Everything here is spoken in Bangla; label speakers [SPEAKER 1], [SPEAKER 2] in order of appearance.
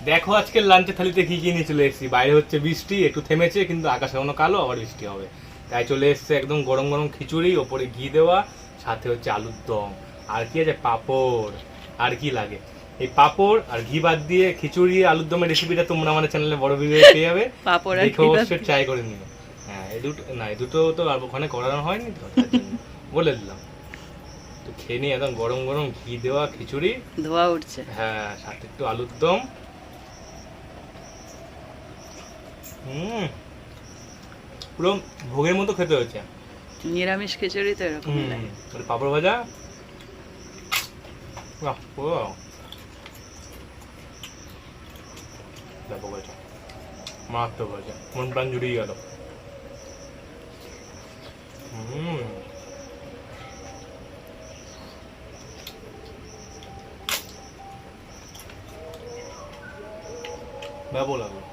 [SPEAKER 1] দেখো আজকে লাঞ্চের থালিতে কি কি নিয়ে চলে এসেছি। বাইরে হচ্ছে বৃষ্টি, একটু থেমেছে কিন্তু আকাশ এখনো কালো, আবার বৃষ্টি হবে। তাই চলে এসছে একদম গরম গরম খিচুড়ি, ওপরে ঘি দেওয়া, সাথে হচ্ছে আলুর দম, আর কি আছে পাঁপড়। আর কি লাগে? এই পাঁপড় আর ঘি বাদ দিয়ে খিচুড়ি আলুর দমের রেসিপিটা তোমরা আমাদের চ্যানেলে বড় ভিডিও পেয়ে যাবে।
[SPEAKER 2] পাঁপড় আর
[SPEAKER 1] দেখে
[SPEAKER 2] ঘি বাদ
[SPEAKER 1] অবশ্যই ট্রাই করে নিও। হ্যাঁ, এই দুটো না, এই দুটো তো আর ওখানে করানো হয়নি তো, তার জন্য বলে দিলাম। তো খেয়ে নিই একদম গরম গরম ঘি দেওয়া খিচুড়ি।
[SPEAKER 2] ধোয়া উঠছে।
[SPEAKER 1] হ্যাঁ, সাথে একটু আলুর দম। পুরো ভোগের মতো খেতে হয়েছে।
[SPEAKER 2] নিরামিষ খিচুড়ি তো এরকম লাগে।
[SPEAKER 1] পাঁপড় ভাজা, বাহ, পুরো ব্যাপক হয়েছে, মারাত্মক হয়েছে, মন প্রাণ জুড়িয়ে গেল। ব্যাপক লাগলো।